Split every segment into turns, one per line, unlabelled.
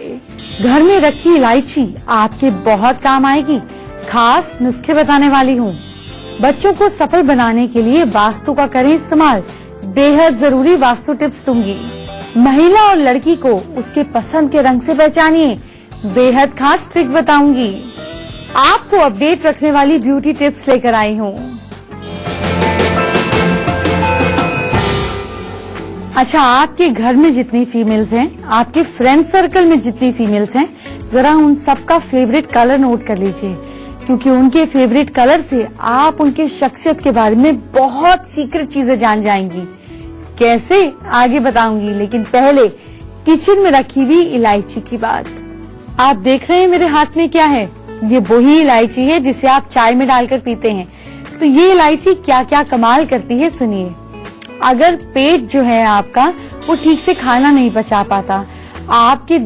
घर में रखी इलायची आपके बहुत काम आएगी। खास नुस्खे बताने वाली हूँ। बच्चों को सफल बनाने के लिए वास्तु का करें इस्तेमाल। बेहद जरूरी वास्तु टिप्स दूंगी। महिला और लड़की को उसके पसंद के रंग से पहचानिए। बेहद खास ट्रिक बताऊंगी। आपको अपडेट रखने वाली ब्यूटी टिप्स लेकर आई हूँ। अच्छा, आपके घर में जितनी फीमेल्स हैं, आपके फ्रेंड सर्कल में जितनी फीमेल्स हैं, जरा उन सबका फेवरेट कलर नोट कर लीजिए, क्योंकि उनके फेवरेट कलर से आप उनके शख्सियत के बारे में बहुत सीक्रेट चीजें जान जाएंगी। कैसे, आगे बताऊंगी, लेकिन पहले किचन में रखी हुई इलायची की बात। आप देख रहे हैं मेरे हाथ में क्या है? ये वही इलायची है जिसे आप चाय में डालकर पीते हैं। तो ये इलायची क्या क्या कमाल करती है, सुनिए। अगर पेट जो है आपका वो ठीक से खाना नहीं पचा पाता, आपके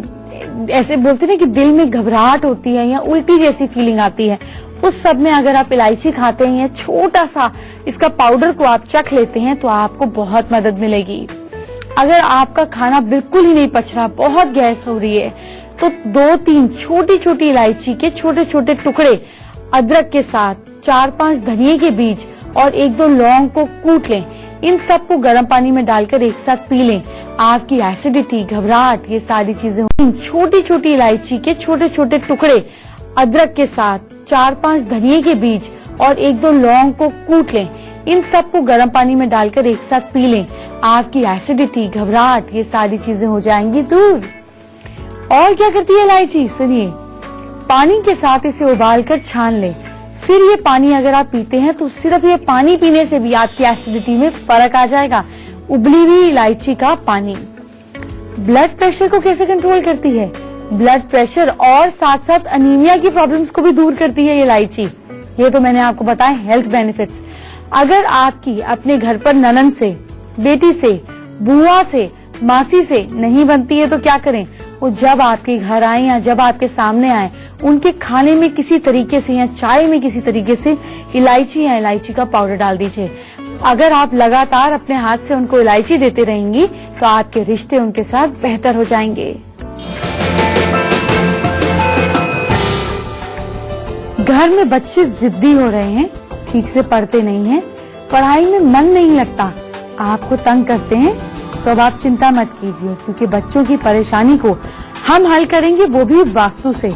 ऐसे बोलते हैं कि दिल में घबराहट होती है या उल्टी जैसी फीलिंग आती है, उस सब में अगर आप इलायची खाते हैं या छोटा सा इसका पाउडर को आप चख लेते हैं तो आपको बहुत मदद मिलेगी। अगर आपका खाना बिल्कुल ही नहीं पच रहा, बहुत गैस हो रही है, तो 2-3 छोटी छोटी इलायची के छोटे छोटे टुकड़े अदरक के साथ 4-5 धनिये के बीज और 1-2 लौंग को कूट लें। इन सबको गर्म पानी में डालकर एक साथ पी लें। आपकी एसिडिटी, घबराहट, ये सारी चीजें। छोटी छोटी इलायची के छोटे छोटे टुकड़े अदरक के साथ 4-5 धनिये के बीज और 1-2 लौंग को कूट लें। इन सबको गर्म पानी में डालकर एक साथ पी लें। आपकी एसिडिटी, घबराहट, ये सारी चीजें हो जाएंगी दूर। और क्या करती है इलायची, सुनिए। पानी के साथ इसे उबालकर छान लें। फिर ये पानी अगर आप पीते हैं तो सिर्फ ये पानी पीने से भी आपकी एसिडिटी में फर्क आ जाएगा। उबली हुई इलायची का पानी। ब्लड प्रेशर को कैसे कंट्रोल करती है? ब्लड प्रेशर और साथ साथ अनीमिया की प्रॉब्लम्स को भी दूर करती है ये इलायची। ये तो मैंने आपको बताया हेल्थ बेनिफिट्स। अगर आपकी अपने घर पर ननद से, बेटी से, बुआ से, मासी से नहीं बनती है तो क्या करें? वो जब आपके घर आए या जब आपके सामने आए, उनके खाने में किसी तरीके से या चाय में किसी तरीके से इलायची या इलायची का पाउडर डाल दीजिए। अगर आप लगातार अपने हाथ से उनको इलायची देते रहेंगी तो आपके रिश्ते उनके साथ बेहतर हो जाएंगे। घर में बच्चे जिद्दी हो रहे हैं, ठीक से पढ़ते नहीं हैं, पढ़ाई में मन नहीं लगता, आपको तंग करते हैं, तो अब आप चिंता मत कीजिए, क्योंकि बच्चों की परेशानी को हम हल करेंगे, वो भी वास्तु से।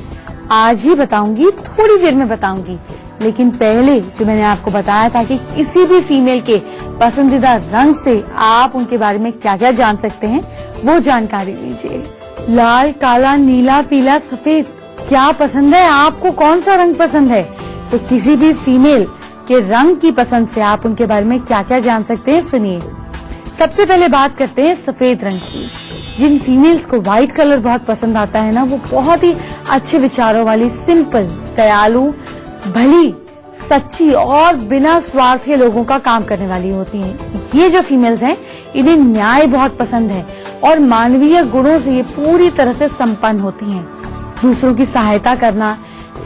आज ही बताऊंगी, थोड़ी देर में बताऊंगी, लेकिन पहले जो मैंने आपको बताया था कि किसी भी फीमेल के पसंदीदा रंग से आप उनके बारे में क्या क्या जान सकते हैं, वो जानकारी लीजिए। लाल, काला, नीला, पीला, सफेद, क्या पसंद है आपको? कौन सा रंग पसंद है? तो किसी भी फीमेल के रंग की पसंद से आप उनके बारे में क्या क्या जान सकते हैं, सुनिए। सबसे पहले बात करते हैं सफेद रंग की। जिन फीमेल्स को व्हाइट कलर बहुत पसंद आता है ना, वो बहुत ही अच्छे विचारों वाली, सिंपल, दयालु, भली, सच्ची और बिना स्वार्थ के लोगों का काम करने वाली होती हैं। ये जो फीमेल्स हैं, इन्हें न्याय बहुत पसंद है और मानवीय गुणों से ये पूरी तरह से संपन्न होती हैं। दूसरों की सहायता करना,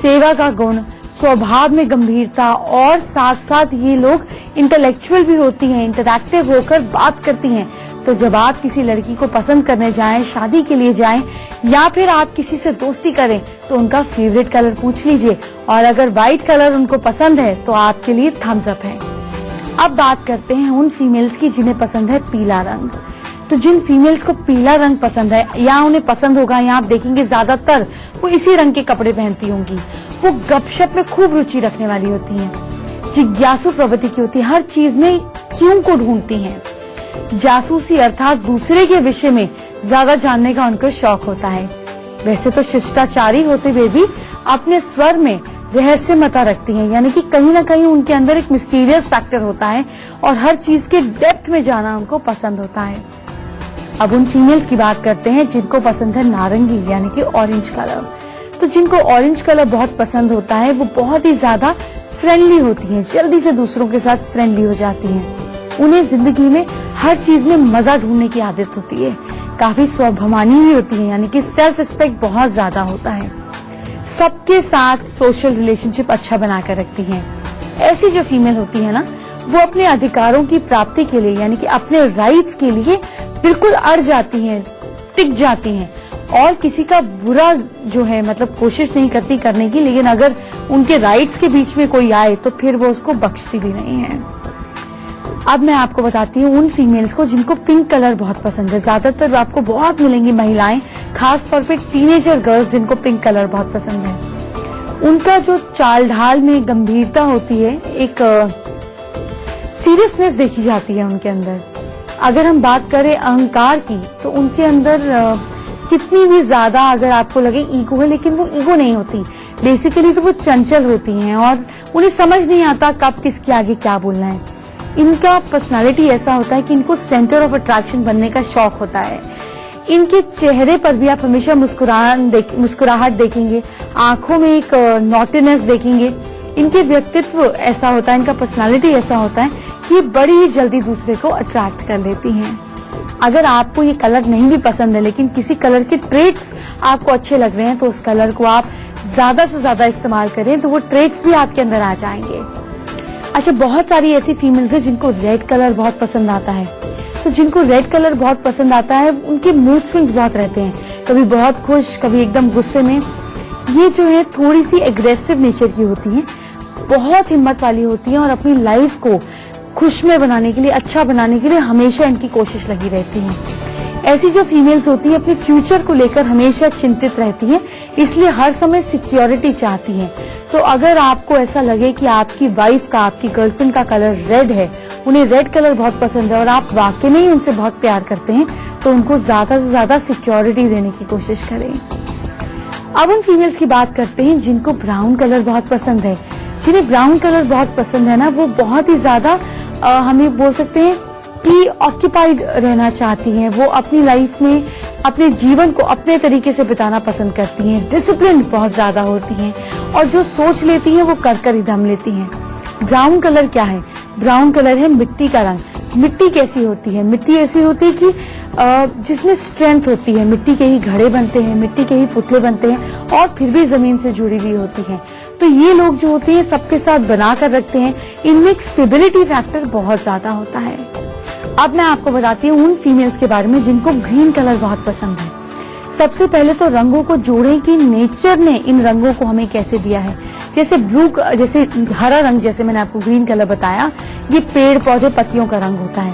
सेवा का गुण, स्वभाव में गंभीरता और साथ साथ ये लोग इंटेलेक्चुअल भी होती हैं, इंटरैक्टिव होकर बात करती हैं। तो जब आप किसी लड़की को पसंद करने जाएं, शादी के लिए जाएं या फिर आप किसी से दोस्ती करें तो उनका फेवरेट कलर पूछ लीजिए, और अगर व्हाइट कलर उनको पसंद है तो आपके लिए थम्स अप है। अब बात करते हैं उन फीमेल्स की जिन्हें पसंद है पीला रंग। तो जिन फीमेल्स को पीला रंग पसंद है या उन्हें पसंद होगा, या आप देखेंगे ज्यादातर वो इसी रंग के कपड़े पहनती होंगी, वो गपशप में खूब रुचि रखने वाली होती हैं, जिज्ञासु प्रवृत्ति की होती है, हर चीज में क्यों को ढूंढती हैं। जासूसी अर्थात दूसरे के विषय में ज्यादा जानने का उनको शौक होता है। वैसे तो शिष्टाचारी होते हुए भी अपने स्वर में रहस्यमयता रखती हैं, यानी कि कहीं ना कहीं उनके अंदर एक मिस्टीरियस फैक्टर होता है और हर चीज के डेप्थ में जाना उनको पसंद होता है। अब उन फीमेल्स की बात करते हैं जिनको पसंद है नारंगी, यानी कि ऑरेंज कलर। तो जिनको ऑरेंज कलर बहुत पसंद होता है, वो बहुत ही ज्यादा फ्रेंडली होती हैं, जल्दी से दूसरों के साथ फ्रेंडली हो जाती हैं। उन्हें जिंदगी में हर चीज में मजा ढूंढने की आदत होती है, काफी स्वाभिमानी भी होती है, यानी कि सेल्फ रिस्पेक्ट बहुत ज्यादा होता है। सबके साथ सोशल रिलेशनशिप अच्छा बनाकर रखती हैं। ऐसी जो फीमेल होती है ना, वो अपने अधिकारों की प्राप्ति के लिए, यानी कि अपने राइट्स के लिए बिल्कुल अड़ जाती हैं, टिक जाती हैं और किसी का बुरा जो है मतलब कोशिश नहीं करती करने की, लेकिन अगर उनके राइट्स के बीच में कोई आए तो फिर वो उसको बख्शती भी नहीं है। अब मैं आपको बताती हूँ उन फीमेल्स को जिनको पिंक कलर बहुत पसंद है। ज्यादातर आपको बहुत मिलेंगी महिलाएं, खास तौर पे टीनेजर गर्ल्स जिनको पिंक कलर बहुत पसंद है। उनका जो चाल ढाल में गंभीरता होती है, एक सीरियसनेस देखी जाती है उनके अंदर। अगर हम बात करें अहंकार की, तो उनके अंदर कितनी भी ज्यादा अगर आपको लगे ईगो है, लेकिन वो ईगो नहीं होती। बेसिकली तो वो चंचल होती हैं और उन्हें समझ नहीं आता कब किसके आगे क्या बोलना है। इनका पर्सनालिटी ऐसा होता है कि इनको सेंटर ऑफ अट्रैक्शन बनने का शौक होता है। इनके चेहरे पर भी आप हमेशा मुस्कुराहट देखेंगे, आंखों में एक नॉटीनेस देखेंगे। इनके व्यक्तित्व ऐसा होता है, इनका पर्सनालिटी ऐसा होता है कि बड़ी ही जल्दी दूसरे को अट्रैक्ट कर लेती हैं। अगर आपको ये कलर नहीं भी पसंद है, लेकिन किसी कलर के ट्रेट्स आपको अच्छे लग रहे हैं, तो उस कलर को आप ज्यादा से ज्यादा इस्तेमाल करें तो वो ट्रेट्स भी आपके अंदर आ जाएंगे। अच्छा, बहुत सारी ऐसी फीमेल्स हैं जिनको रेड कलर बहुत पसंद आता है। तो जिनको रेड कलर बहुत पसंद आता है, उनके मूड स्विंग्स बहुत रहते हैं, कभी बहुत खुश, कभी एकदम गुस्से में। ये जो है थोड़ी सी एग्रेसिव नेचर की होती हैं, बहुत हिम्मत वाली होती हैं और अपनी लाइफ को खुशमय बनाने के लिए, अच्छा बनाने के लिए हमेशा इनकी कोशिश लगी रहती है। ऐसी जो फीमेल्स होती हैं अपने फ्यूचर को लेकर हमेशा चिंतित रहती हैं, इसलिए हर समय सिक्योरिटी चाहती हैं। तो अगर आपको ऐसा लगे कि आपकी वाइफ का, आपकी गर्लफ्रेंड का कलर रेड है, उन्हें रेड कलर बहुत पसंद है और आप वाकई में ही उनसे बहुत प्यार करते हैं, तो उनको ज्यादा से ज्यादा सिक्योरिटी देने की कोशिश करें। अब उन फीमेल्स की बात करते हैं जिनको ब्राउन कलर बहुत पसंद है। जिन्हें ब्राउन कलर बहुत पसंद है ना, वो बहुत ही ज्यादा हमें बोल सकते हैं कि ऑक्यूपाइड रहना चाहती हैं। वो अपनी लाइफ में अपने जीवन को अपने तरीके से बिताना पसंद करती हैं, डिसिप्लिन बहुत ज्यादा होती हैं और जो सोच लेती हैं वो कर कर ही दम लेती हैं। ब्राउन कलर क्या है? ब्राउन कलर है मिट्टी का रंग। मिट्टी कैसी होती है? मिट्टी ऐसी होती है कि जिसमें स्ट्रेंथ होती है। मिट्टी के ही घड़े बनते हैं, मिट्टी के ही पुतले बनते हैं और फिर भी जमीन से जुड़ी हुई होती है। तो ये लोग जो होते हैं सबके साथ बना कर रखते हैं। इनमें एक स्टेबिलिटी फैक्टर बहुत ज्यादा होता है। अब मैं आपको बताती हूँ उन फीमेल्स के बारे में जिनको ग्रीन कलर बहुत पसंद है। सबसे पहले तो रंगों को जोड़ें कि नेचर ने इन रंगों को हमें कैसे दिया है। जैसे जैसे हरा रंग, जैसे मैंने आपको ग्रीन कलर बताया, ये पेड़ पौधे पत्तियों का रंग होता है।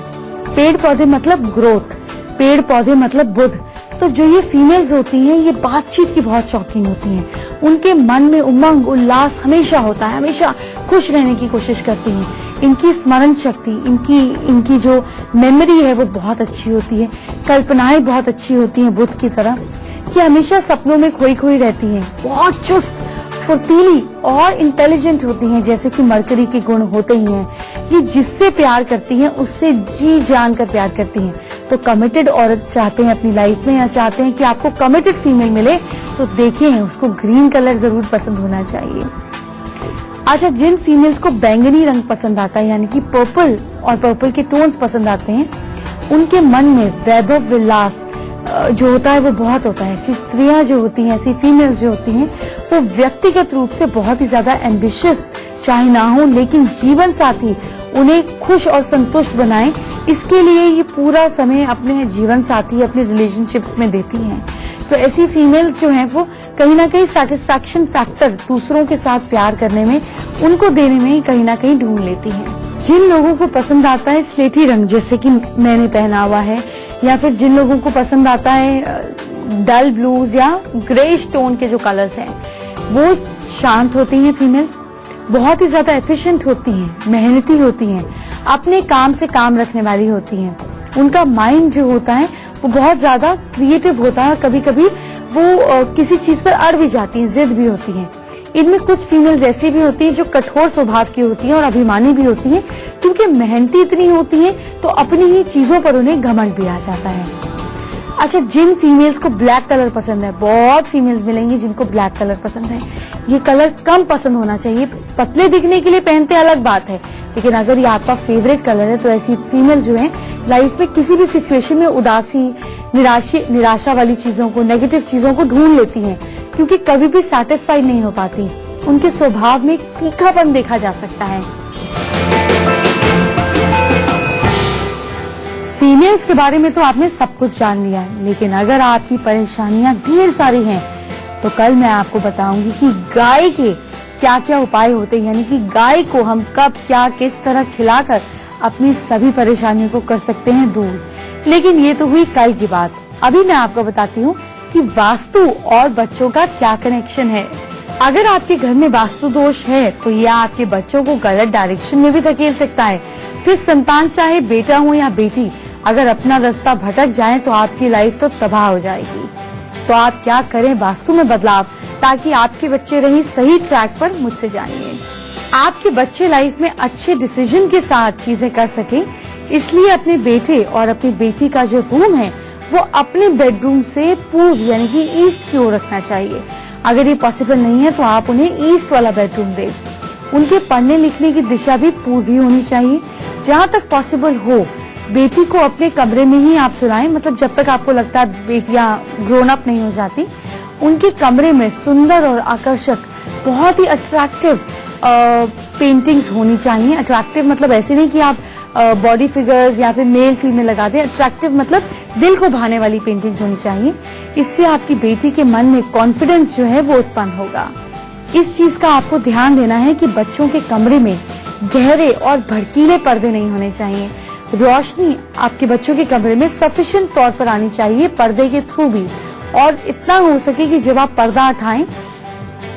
पेड़ पौधे मतलब ग्रोथ, पेड़ पौधे मतलब बुद्ध। तो जो ये फीमेल्स होती हैं, ये बातचीत की बहुत शौकीन होती हैं। उनके मन में उमंग उल्लास हमेशा होता है, हमेशा खुश रहने की कोशिश करती हैं। इनकी स्मरण शक्ति, इनकी जो मेमोरी है वो बहुत अच्छी होती है। कल्पनाएं बहुत अच्छी होती हैं बुद्ध की तरह। ये हमेशा सपनों में खोई खोई रहती हैं। बहुत चुस्त, फुर्तीली और इंटेलिजेंट होती हैं, जैसे कि मरकरी के गुण होते ही हैं। ये जिससे प्यार करती हैं उससे जी जान कर प्यार करती हैं। तो कमिटेड औरत चाहते हैं अपनी लाइफ में, या चाहते हैं कि आपको कमिटेड फीमेल मिले, तो देखिए उसको ग्रीन कलर जरूर पसंद होना चाहिए। अच्छा, जिन फीमेल्स को बैंगनी रंग पसंद आता है, यानी कि पर्पल और पर्पल के टोन्स पसंद आते हैं, उनके मन में वैभव विलास जो होता है वो बहुत होता है। ऐसी स्त्रियां जो होती हैं, ऐसी फीमेल्स जो होती हैं, वो व्यक्तिगत रूप से बहुत ही ज्यादा एम्बिशियस चाहे ना हो, लेकिन जीवन साथी उन्हें खुश और संतुष्ट बनाए, इसके लिए ये पूरा समय अपने जीवन साथी, अपने रिलेशनशिप्स में देती हैं। तो ऐसी फीमेल्स जो हैं वो कहीं ना कहीं सेटिस्फैक्शन फैक्टर दूसरों के साथ प्यार करने में, उनको देने में कहीं ना कहीं ढूंढ लेती हैं। जिन लोगों को पसंद आता है स्लेटी रंग, जैसे कि मैंने पहना हुआ है, या फिर जिन लोगों को पसंद आता है डल ब्लूज या ग्रेश टोन के जो कलर्स हैं, वो शांत होती हैं फीमेल्स, बहुत ही ज्यादा एफिशिएंट होती हैं, मेहनती होती हैं, अपने काम से काम रखने वाली होती हैं। उनका माइंड जो होता है वो बहुत ज्यादा क्रिएटिव होता है और कभी कभी वो किसी चीज पर अड़ भी जाती हैं, जिद भी होती हैं। इनमें कुछ फीमेल्स ऐसी भी होती हैं जो कठोर स्वभाव की होती हैं और अभिमानी भी होती हैं, क्योंकि मेहनती इतनी होती हैं तो अपनी ही चीजों पर उन्हें घमंड भी आ जाता है। अच्छा, जिन फीमेल्स को ब्लैक कलर पसंद है, बहुत फीमेल्स मिलेंगी जिनको ब्लैक कलर पसंद है। ये कलर कम पसंद होना चाहिए। पतले दिखने के लिए पहनते अलग बात है, लेकिन अगर ये आपका फेवरेट कलर है तो ऐसी फीमेल जो है लाइफ में किसी भी सिचुएशन में उदासी, निराशा वाली चीजों को, नेगेटिव चीजों को ढूंढ लेती हैं, क्योंकि कभी भी सैटिस्फाइड नहीं हो पाती। उनके स्वभाव में तीखापन देखा जा सकता है। फीमेल्स के बारे में तो आपने सब कुछ जान लिया है, लेकिन अगर आपकी परेशानियां ढेर सारी हैं तो कल मैं आपको बताऊंगी कि गाय के क्या क्या उपाय होते हैं, यानी कि गाय को हम कब क्या किस तरह खिलाकर अपनी सभी परेशानियों को कर सकते हैं दूर। लेकिन ये तो हुई कल की बात। अभी मैं आपको बताती हूँ कि वास्तु और बच्चों का क्या कनेक्शन है। अगर आपके घर में वास्तु दोष है तो यह आपके बच्चों को गलत डायरेक्शन में भी धकेल सकता है। फिर संतान चाहे बेटा हो या बेटी, अगर अपना रास्ता भटक जाए तो आपकी लाइफ तो तबाह हो जाएगी। तो आप क्या करें वास्तु में बदलाव, ताकि आपके बच्चे रहें सही ट्रैक पर। मुझसे जानिए। आपके बच्चे लाइफ में अच्छे डिसीजन के साथ चीजें कर सके, इसलिए अपने बेटे और अपनी बेटी का जो रूम है वो अपने बेडरूम से पूर्व यानी कि ईस्ट की ओर रखना चाहिए। अगर ये पॉसिबल नहीं है तो आप उन्हें ईस्ट वाला बेडरूम दें। उनके पढ़ने लिखने की दिशा भी पूर्व ही होनी चाहिए। जहाँ तक पॉसिबल हो बेटी को अपने कमरे में ही आप सुलाएं, मतलब जब तक आपको लगता है बेटियां ग्रोन अप नहीं हो जाती। उनके कमरे में सुंदर और आकर्षक, बहुत ही अट्रैक्टिव पेंटिंग्स होनी चाहिए। अट्रैक्टिव मतलब ऐसे नहीं कि आप बॉडी फिगर्स या फिर मेल फीमेल लगा दें। अट्रैक्टिव मतलब दिल को भाने वाली पेंटिंग्स होनी चाहिए। इससे आपकी बेटी के मन में कॉन्फिडेंस जो है वो उत्पन्न होगा। इस चीज का आपको ध्यान देना है कि बच्चों के कमरे में गहरे और भड़कीले पर्दे नहीं होने चाहिए। रोशनी आपके बच्चों के कमरे में सफिशिएंट तौर पर आनी चाहिए, पर्दे के थ्रू भी। और इतना हो सके कि जब आप पर्दा हटाएं,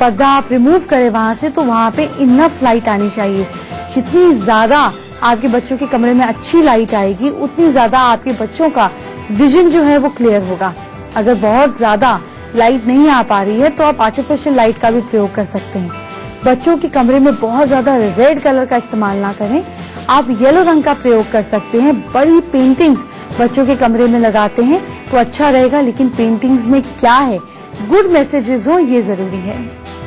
पर्दा आप रिमूव करें वहां से, तो वहां पे इनफ लाइट आनी चाहिए। जितनी ज्यादा आपके बच्चों के कमरे में अच्छी लाइट आएगी, उतनी ज्यादा आपके बच्चों का विजन जो है वो क्लियर होगा। अगर बहुत ज्यादा लाइट नहीं आ पा रही है तो आप आर्टिफिशियल लाइट का भी प्रयोग कर सकते हैं। बच्चों के कमरे में बहुत ज्यादा रेड कलर का इस्तेमाल ना करें, आप येलो रंग का प्रयोग कर सकते हैं। बड़ी पेंटिंग्स बच्चों के कमरे में लगाते हैं तो अच्छा रहेगा, लेकिन पेंटिंग्स में क्या है, गुड मैसेजेस हो, ये जरूरी है।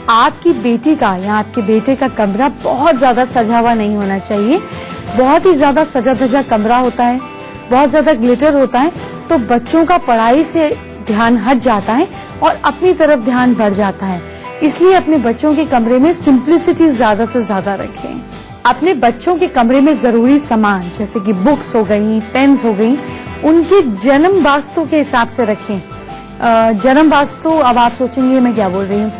आपकी बेटी का या आपके बेटे का कमरा बहुत ज्यादा सजा हुआ नहीं होना चाहिए। बहुत ही ज्यादा सजा धजा कमरा होता है, बहुत ज्यादा ग्लिटर होता है, तो बच्चों का पढ़ाई से ध्यान हट जाता है और अपनी तरफ ध्यान बढ़ जाता है। इसलिए अपने बच्चों के कमरे में सिंप्लिसिटी ज्यादा से ज्यादा रखें। अपने बच्चों के कमरे में जरूरी सामान जैसे कि बुक्स हो गई, पेन्स हो गई, उनके जन्म वास्तु के हिसाब से रखें। जन्म वास्तु, अब आप सोचेंगे मैं क्या बोल रही हूँ।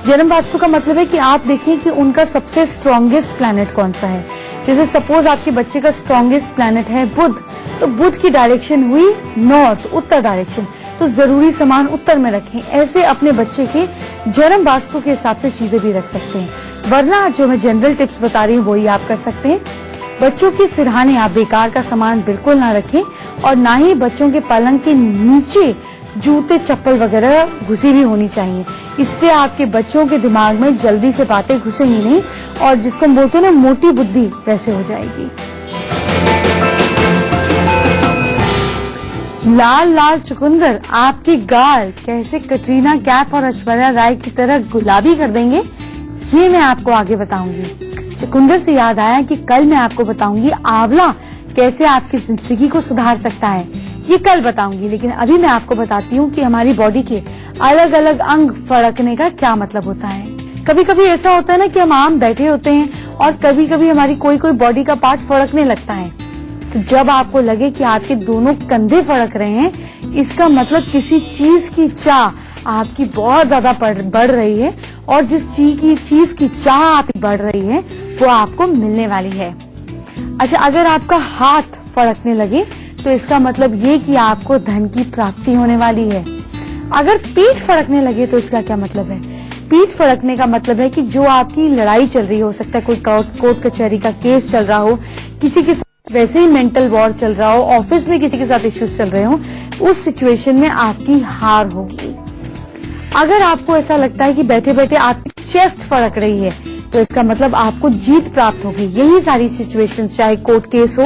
जन्म वास्तु का मतलब है कि आप देखें कि उनका सबसे स्ट्रॉन्गेस्ट प्लैनेट कौन सा है। जैसे सपोज आपके बच्चे का स्ट्रॉन्गेस्ट प्लैनेट है बुध, तो बुध की डायरेक्शन हुई नॉर्थ, उत्तर डायरेक्शन, तो जरूरी सामान उत्तर में रखें। ऐसे अपने बच्चे के जन्म वास्तु के हिसाब से चीजें भी रख सकते हैं, वरना जो मैं जनरल टिप्स बता रही हूँ वही आप कर सकते हैं। बच्चों के सिरहाने आप बेकार का सामान बिल्कुल ना रखें, और ना ही बच्चों के पलंग के नीचे जूते चप्पल वगैरह घुसी हुई होनी चाहिए। इससे आपके बच्चों के दिमाग में जल्दी से बातें घुसेंगी नहीं, और जिसको हम बोलते हैं ना मोटी बुद्धि, वैसे हो जाएगी। लाल लाल चुकंदर आपकी गाल कैसे कटरीना कैफ और ऐश्वर्या राय की तरह गुलाबी कर देंगे, ये मैं आपको आगे बताऊंगी। चुकंदर से याद आया कि कल मैं आपको बताऊंगी आंवला कैसे आपकी जिंदगी को सुधार सकता है, ये कल बताऊंगी। लेकिन अभी मैं आपको बताती हूँ कि हमारी बॉडी के अलग अलग अंग फड़कने का क्या मतलब होता है। कभी कभी ऐसा होता है ना कि हम आम बैठे होते हैं और कभी कभी हमारी कोई बॉडी का पार्ट फड़कने लगता है। तो जब आपको लगे कि आपके दोनों कंधे फड़क रहे हैं, इसका मतलब किसी चीज की चाह आपकी बहुत ज्यादा बढ़ रही है, और जिस चीज की चाह आपकी बढ़ रही है वो आपको मिलने वाली है। अच्छा, अगर आपका हाथ फड़कने लगे तो इसका मतलब ये कि आपको धन की प्राप्ति होने वाली है। अगर पीठ फड़कने लगे तो इसका क्या मतलब है? पीठ फड़कने का मतलब है कि जो आपकी लड़ाई चल रही हो सकता है, कोई कोर्ट कचहरी का केस चल रहा हो, किसी के वैसे ही मेंटल वॉर चल रहा हो, ऑफिस में किसी के साथ इश्यूज चल रहे हो, उस सिचुएशन में आपकी हार होगी। अगर आपको ऐसा लगता है कि बैठे बैठे आपकी चेस्ट फड़क रही है तो इसका मतलब आपको जीत प्राप्त होगी। यही सारी सिचुएशन, चाहे कोर्ट केस हो,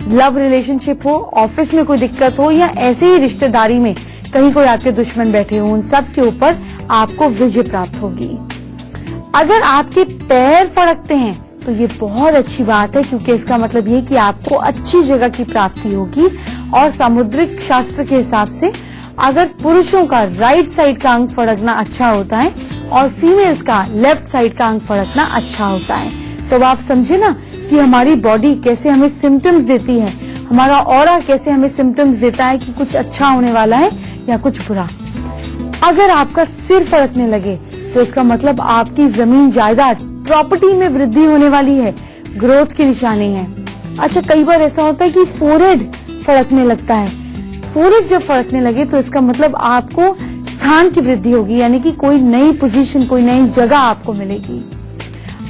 लव रिलेशनशिप हो, ऑफिस में कोई दिक्कत हो, या ऐसे ही रिश्तेदारी में कहीं कोई आपके दुश्मन बैठे हो, उन सब के ऊपर आपको विजय प्राप्त होगी। अगर आपके पैर फड़कते हैं तो ये बहुत अच्छी बात है, क्योंकि इसका मतलब ये कि आपको अच्छी जगह की प्राप्ति होगी। और सामुद्रिक शास्त्र के हिसाब से अगर पुरुषों का राइट साइड का अंग फड़कना अच्छा होता है और फीमेल्स का लेफ्ट साइड का अंग फड़कना अच्छा होता है, तो आप समझे ना कि हमारी बॉडी कैसे हमें सिम्टम्स देती है, हमारा ऑरा कैसे हमें सिम्टम्स देता है कि कुछ अच्छा होने वाला है या कुछ बुरा। अगर आपका सिर फड़कने लगे तो इसका मतलब आपकी जमीन जायदाद प्रॉपर्टी में वृद्धि होने वाली है, ग्रोथ की निशानी है। अच्छा, कई बार ऐसा होता है कि फोरहेड फड़कने लगता है। फोरहेड जब फड़कने लगे तो इसका मतलब आपको स्थान की वृद्धि होगी, यानी कि कोई नई पोजीशन, कोई नई जगह आपको मिलेगी।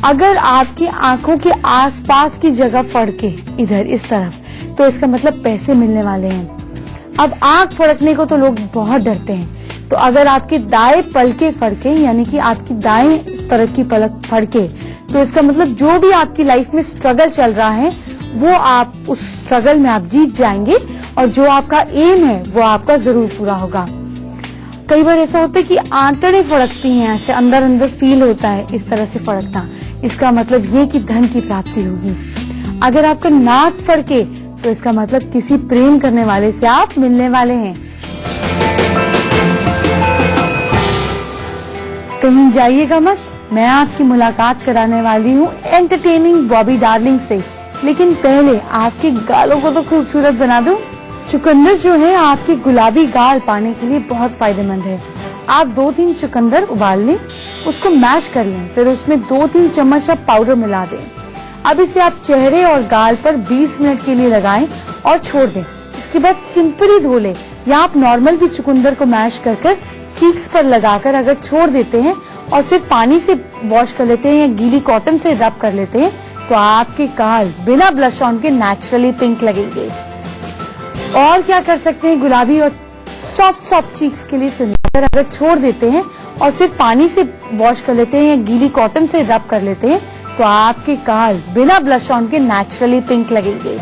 अगर आपकी आंखों के आसपास की जगह फड़के इधर इस तरफ, तो इसका मतलब पैसे मिलने वाले हैं। अब आंख फड़कने को तो लोग बहुत डरते हैं, तो अगर आपके दाएं पलके फड़के, यानी कि आपकी दाएं तरफ की पलक फड़के, तो इसका मतलब जो भी आपकी लाइफ में स्ट्रगल चल रहा है वो आप उस स्ट्रगल में आप जीत जाएंगे और जो आपका एम है वो आपका जरूर पूरा होगा। कई बार ऐसा होता है कि आंतड़ें फड़कती हैं, ऐसे अंदर अंदर फील होता है इस तरह से फड़कना, इसका मतलब ये कि धन की प्राप्ति होगी। अगर आपका नाक फड़के तो इसका मतलब किसी प्रेम करने वाले से आप मिलने वाले हैं। कहीं जाइएगा मत, मैं आपकी मुलाकात कराने वाली हूँ एंटरटेनिंग बॉबी डार्लिंग से। लेकिन पहले आपके गालों को तो खूबसूरत बना दूं। चुकंदर जो है आपके गुलाबी गाल पाने के लिए बहुत फायदेमंद है। आप 2-3 चुकंदर उबाल लें, उसको मैश कर लें, फिर उसमें 2-3 चम्मच आप पाउडर मिला दें। अब इसे आप चेहरे और गाल पर 20 मिनट के लिए लगाएं और छोड़ दें। इसके बाद सिंपली धो लें, या आप नॉर्मल भी चुकंदर को मैश कर चीक्स पर लगाकर अगर छोड़ देते हैं और फिर पानी से वॉश कर लेते हैं या गीली कॉटन से रब कर लेते हैं, तो आपके गाल बिना ब्लश ऑन के नेचुरली पिंक लगेंगे। और क्या कर सकते हैं गुलाबी और सॉफ्ट चीक्स के लिए, सुनिए, अगर छोड़ देते हैं और फिर पानी से वॉश कर लेते हैं या गीली कॉटन से रब कर लेते हैं, तो आपके गाल बिना ब्लश ऑन के नेचुरली पिंक लगेंगे।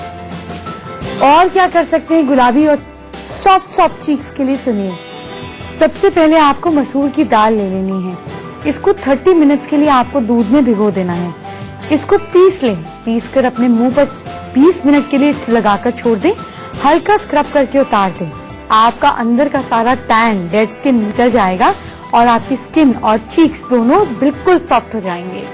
और क्या कर सकते हैं गुलाबी और सॉफ्ट चीक्स के लिए, सुनिए। सबसे पहले आपको मसूर की दाल ले लेनी है। इसको 30 मिनट्स के लिए आपको दूध में भिगो देना है। इसको पीस लें, पीस कर अपने मुंह पर 20 मिनट के लिए लगाकर छोड़ दें, हल्का स्क्रब करके उतार दें। आपका अंदर का सारा टैन, डेड स्किन निकल जाएगा और आपकी स्किन और चीक्स दोनों बिल्कुल सॉफ्ट हो जाएंगे।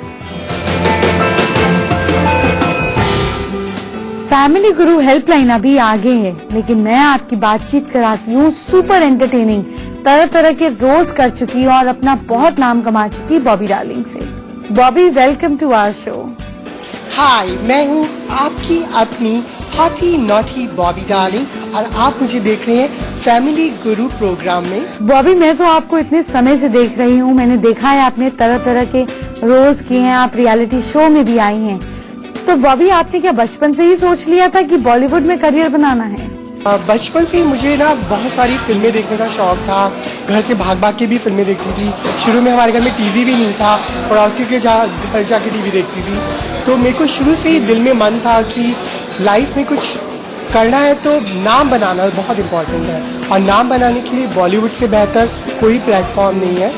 फैमिली गुरु हेल्पलाइन अभी आगे है, लेकिन मैं आपकी बातचीत कराती हूँ सुपर एंटरटेनिंग, तरह तरह के रोल्स कर चुकी और अपना बहुत नाम कमा चुकी बॉबी डार्लिंग से। Bobby, welcome to our show.
Hi, मैं हूँ आपकी अपनी हॉटी नॉटी बॉबी डार्लिंग और आप मुझे देख रहे हैं फैमिली गुरु प्रोग्राम में।
बॉबी, मैं तो आपको इतने समय से देख रही हूँ, मैंने देखा है आपने तरह तरह के रोल्स किए हैं, आप रियलिटी शो में भी आई हैं। तो बॉबी, आपने क्या बचपन से ही सोच लिया था कि बॉलीवुड में करियर बनाना है?
बचपन से ही मुझे ना बहुत सारी फिल्में देखने का शौक था। घर से भाग भाग के भी फिल्में देखती थी। शुरू में हमारे घर में टीवी भी नहीं था, पड़ोसी के घर जाके टीवी देखती थी। तो मेरे को शुरू से ही दिल में मन था कि लाइफ में कुछ करना है तो नाम बनाना बहुत इम्पोर्टेंट है, और नाम बनाने के लिए बॉलीवुड से बेहतर कोई प्लेटफॉर्म नहीं है।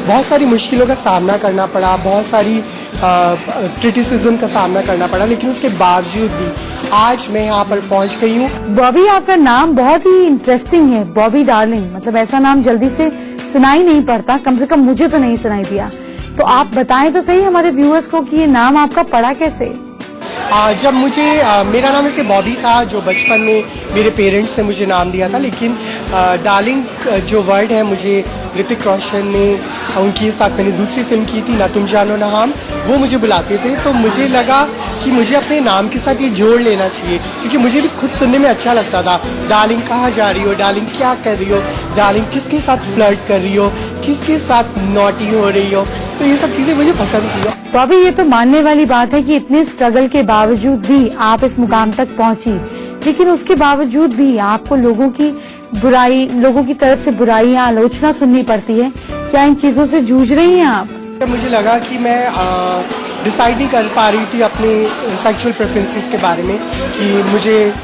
बहुत सारी मुश्किलों का सामना करना पड़ा, बहुत सारी क्रिटिसिज्म का सामना करना पड़ा, लेकिन उसके बावजूद भी आज मैं यहाँ पर पहुँच गई हूँ।
बॉबी, आपका नाम बहुत ही इंटरेस्टिंग है, बॉबी डार्लिंग। मतलब ऐसा नाम जल्दी से सुनाई नहीं पड़ता, कम से कम मुझे तो नहीं सुनाई दिया। तो आप बताएं तो सही हमारे व्यूअर्स को कि ये नाम आपका पड़ा कैसे?
जब मुझे मेरा नाम ऐसे बॉबी था, जो बचपन में मेरे पेरेंट्स ने मुझे नाम दिया था, लेकिन डार्लिंग जो वर्ड है मुझे ऋतिक रोशन ने, उनके साथ मैंने दूसरी फिल्म की थी ना तुम जानो ना हम, वो मुझे बुलाते थे। तो मुझे लगा कि मुझे अपने नाम के साथ ये जोड़ लेना चाहिए, क्योंकि मुझे भी खुद सुनने में अच्छा लगता था। डार्लिंग कहाँ जा रही हो, डार्लिंग क्या कर रही हो, डार्लिंग किसके साथ फ्लर्ट कर रही हो, किसके साथ नॉटी हो रही हो, तो ये सब चीजें मुझे पसंद थी।
बॉबी, ये तो मानने वाली बात है कि इतने स्ट्रगल के बावजूद भी आप इस मुकाम तक पहुंची, लेकिन उसके बावजूद भी आपको लोगों की तरफ से बुराइयां, आलोचना सुननी पड़ती है। क्या इन चीजों से जूझ रही हैं आप?
मुझे लगा कि मैं डिसाइड नहीं कर पा रही थी अपने सेक्सुअल प्रेफरेंसेस के बारे में, कि मुझे,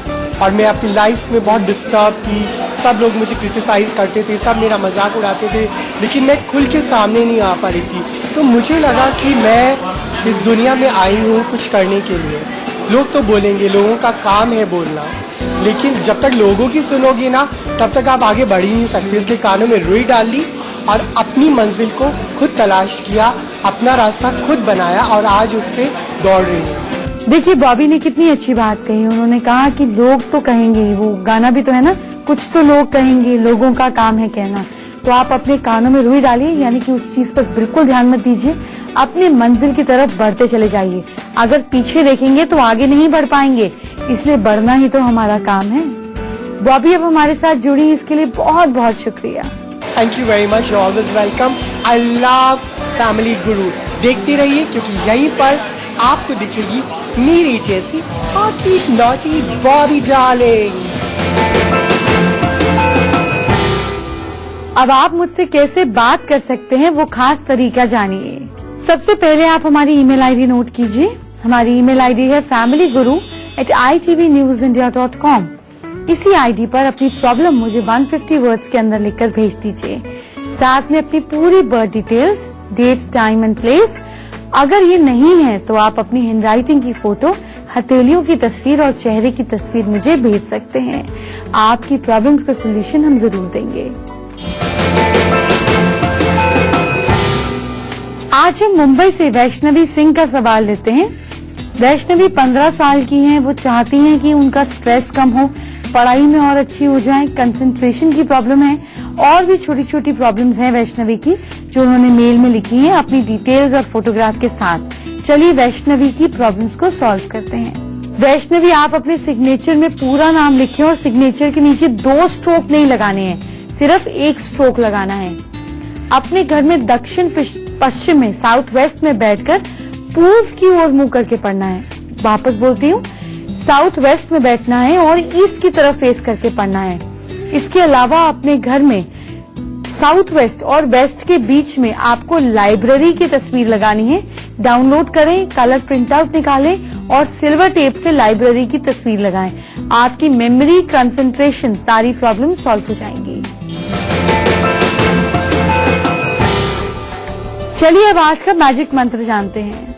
और मैं अपनी लाइफ में बहुत डिस्टर्ब थी। सब लोग मुझे क्रिटिसाइज करते थे, सब मेरा मजाक उड़ाते थे, लेकिन मैं खुल के सामने नहीं आ पा रही थी। तो मुझे लगा कि मैं इस दुनिया में आई हूँ कुछ करने के लिए। लोग तो बोलेंगे, लोगों का काम है बोलना, लेकिन जब तक लोगों की सुनोगे ना, तब तक आप आगे बढ़ ही नहीं सकते। इसके कानों में रुई डाल ली और अपनी मंजिल को खुद तलाश किया, अपना रास्ता खुद बनाया और आज उस पर दौड़ रही हूँ।
देखिए बॉबी ने कितनी अच्छी बात कही। उन्होंने कहा कि लोग तो कहेंगे, वो गाना भी तो है ना, कुछ तो लोग कहेंगे, लोगों का काम है कहना। तो आप अपने कानों में रुई डालिए, यानी कि उस चीज पर बिल्कुल ध्यान मत दीजिए, अपने मंजिल की तरफ बढ़ते चले जाइए। अगर पीछे देखेंगे तो आगे नहीं बढ़ पाएंगे, इसलिए बढ़ना ही तो हमारा काम है। बॉबी अब हमारे साथ जुड़ी, इसके लिए बहुत बहुत शुक्रिया।
Thank you very much, you always welcome. I love family गुरु। देखते रहिए क्योंकि यहीं पर आपको दिखेगी मेरी जैसी हॉटी नॉटी बॉबी डार्लिंग्स।
अब आप मुझसे कैसे बात कर सकते हैं वो खास तरीका जानिए। सबसे पहले आप हमारी ईमेल आईडी नोट कीजिए। हमारी ईमेल आईडी है familyguru@itvnewsindia.com। इसी आईडी पर अपनी प्रॉब्लम मुझे 150 वर्ड्स के अंदर लिखकर भेज दीजिए, साथ में अपनी पूरी birth details, date, time and place. अगर ये नहीं है तो आप अपनी हैंडराइटिंग की फोटो, हथेलियों की तस्वीर और चेहरे की तस्वीर मुझे भेज सकते हैं। आपकी प्रॉब्लम्स का सोल्यूशन हम जरूर देंगे। आज हम मुंबई से वैष्णवी सिंह का सवाल लेते हैं। वैष्णवी 15 साल की हैं। वो चाहती हैं कि उनका स्ट्रेस कम हो, पढ़ाई में और अच्छी हो जाए, कंसंट्रेशन की प्रॉब्लम है, और भी छोटी छोटी प्रॉब्लम्स हैं वैष्णवी की जो उन्होंने मेल में लिखी हैं अपनी डिटेल्स और फोटोग्राफ के साथ। चलिए वैष्णवी की प्रॉब्लम्स को सॉल्व करते हैं। वैष्णवी, आप अपने सिग्नेचर में पूरा नाम लिखें और सिग्नेचर के नीचे 2 स्ट्रोक नहीं लगाने हैं, सिर्फ 1 स्ट्रोक लगाना है। अपने घर में दक्षिण पश्चिम में, साउथ वेस्ट में बैठकर पूर्व की ओर मुंह करके पढ़ना है। वापस बोलती हूँ, साउथ वेस्ट में बैठना है और ईस्ट की तरफ फेस करके पढ़ना है। इसके अलावा अपने घर में साउथ वेस्ट और वेस्ट के बीच में आपको लाइब्रेरी की तस्वीर लगानी है। डाउनलोड करें, कलर प्रिंट आउट निकालें और सिल्वर टेप से लाइब्रेरी की तस्वीर लगाएं। आपकी मेमोरी, कंसंट्रेशन, सारी प्रॉब्लम सॉल्व हो जाएंगी। चलिए अब आज का मैजिक मंत्र जानते हैं।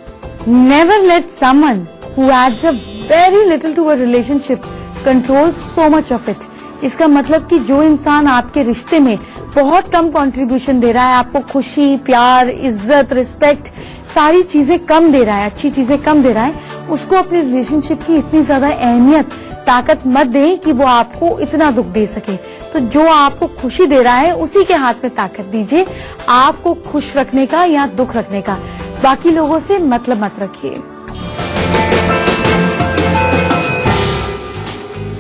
Never let someone who adds a very little to a relationship control so much of it. इसका मतलब कि जो इंसान आपके रिश्ते में बहुत कम कंट्रीब्यूशन दे रहा है, आपको खुशी, प्यार, इज्जत, रिस्पेक्ट, सारी चीजें कम दे रहा है, अच्छी चीजें कम दे रहा है, उसको अपनी रिलेशनशिप की इतनी ज्यादा अहमियत, ताकत मत दें कि वो आपको इतना दुख दे सके। तो जो आपको खुशी दे रहा है उसी के हाथ में ताकत दीजिए, आपको खुश रखने का या दुख रखने का। बाकी लोगों से मतलब मत रखिए।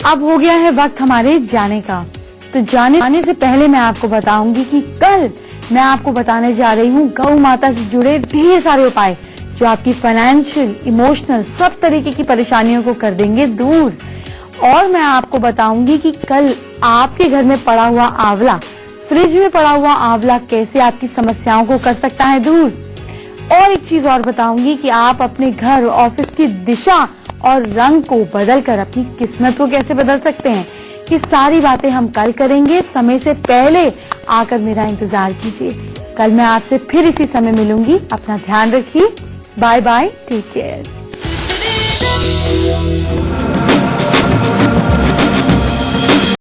अब हो गया है वक्त हमारे जाने का। तो जाने से पहले मैं आपको बताऊंगी कि कल मैं आपको बताने जा रही हूँ गौ माता से जुड़े ढेर सारे उपाय जो आपकी फाइनेंशियल, इमोशनल, सब तरीके की परेशानियों को कर देंगे दूर। और मैं आपको बताऊंगी कि कल आपके घर में पड़ा हुआ आंवला, फ्रिज में पड़ा हुआ आंवला कैसे आपकी समस्याओं को कर सकता है दूर। और एक चीज और बताऊंगी कि आप अपने घर, ऑफिस की दिशा और रंग को बदलकर अपनी किस्मत को कैसे बदल सकते हैं। ये सारी बातें हम कल करेंगे। समय से पहले आकर मेरा इंतजार कीजिए। कल मैं आपसे फिर इसी समय मिलूंगी। अपना ध्यान रखिए। Bye bye, take care.